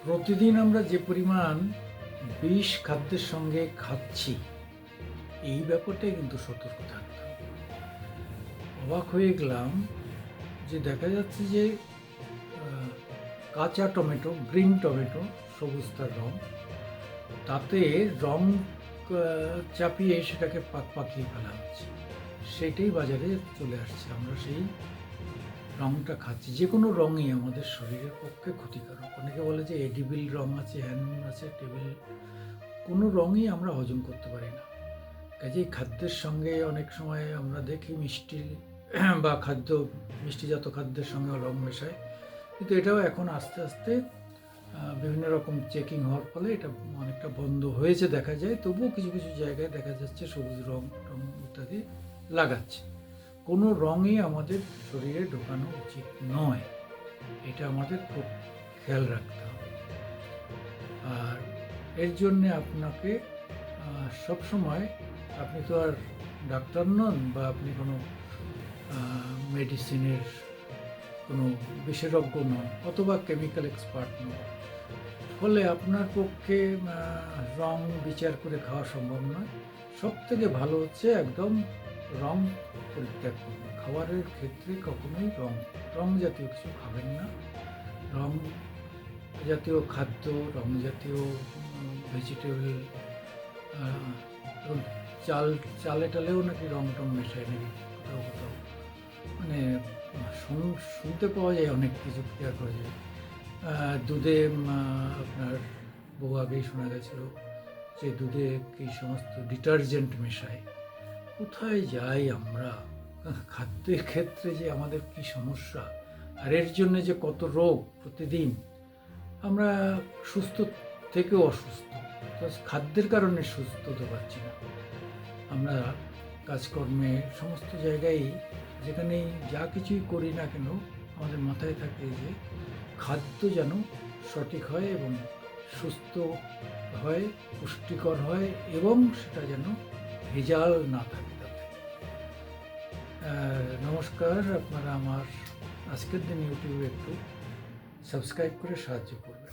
প্রতিদিন আমরা যে পরিমাণ বিষ খাদ্যের সঙ্গে খাচ্ছি, এই ব্যাপারটাই কিন্তু সতর্ক থাকতে হবে। অবাক হয়ে গেলাম যে দেখা যাচ্ছে যে কাঁচা টমেটো, গ্রিন টমেটো, সবুজ তার রং, তাতে রং চাপিয়ে সেটাকে পাকিয়ে ফেলা হচ্ছে। সেটাই বাজারে চলে আসছে। আমরা সেই রংটা খাচ্ছি। যে কোনো রঙই আমাদের শরীরের পক্ষে ক্ষতিকারক। অনেকে বলে যে এডিবল রং আছে, হ্যান আছে, টেবিল, কোনো রঙই আমরা হজম করতে পারি না। কাজেই খাদ্যের সঙ্গে অনেক সময় আমরা দেখি মিষ্টি বা মিষ্টিজাত খাদ্যের সঙ্গে রং মেশায়, কিন্তু এটাও এখন আস্তে আস্তে বিভিন্ন রকম চেকিং হওয়ার ফলে এটা অনেকটা বন্ধ হয়েছে দেখা যায়। তবুও কিছু কিছু জায়গায় দেখা যাচ্ছে সবুজ রং টং ইত্যাদি লাগাচ্ছে। কোনো রঙই আমাদের শরীরে ঢোকানো উচিত নয়, এটা আমাদের খুব খেয়াল রাখতে হবে। আর এর জন্যে আপনাকে সবসময়, আপনি তো আর ডাক্তার নন বা আপনি কোনো মেডিসিনের কোনো বিশেষজ্ঞ নন অথবা কেমিক্যাল এক্সপার্ট নন, ফলে আপনার পক্ষে রং বিচার করে খাওয়া সম্ভব নয়। সব থেকে ভালো হচ্ছে একদম রং পরিত্যাগ করুন। খাবারের ক্ষেত্রে কখনোই রং জাতীয় কিছু খাবেন না। রং জাতীয় খাদ্য, রং জাতীয় ভেজিটেবল, এবং চালে টালেও নাকি রং টং মেশায় নাকি কোথাও কোথাও, মানে শুনতে পাওয়া যায় অনেক কিছু ক্রিয়া করা যায়। দুধে আপনার বহু আগেই শোনা গেছিল যে দুধে কি সমস্ত ডিটারজেন্ট মেশায়। কোথায় যাই আমরা! খাদ্যের ক্ষেত্রে যে আমাদের কি সমস্যা, আর এর জন্য যে কত রোগ প্রতিদিন। আমরা সুস্থ থেকেও অসুস্থ, খাদ্যের কারণে সুস্থ হতে পারছি না। আমরা কাজকর্মে সমস্ত জায়গায় যেখানেই যা কিছুই করি না কেন, আমাদের মাথায় থাকে যে খাদ্য যেন সঠিক হয় এবং সুস্থ হয়, পুষ্টিকর হয়, এবং সেটা যেন ভেজাল না থাকে তাতে। নমস্কার, আপনারা আমার আজকের দিন ইউটিউবে একটু সাবস্ক্রাইব করে সাহায্য করবেন।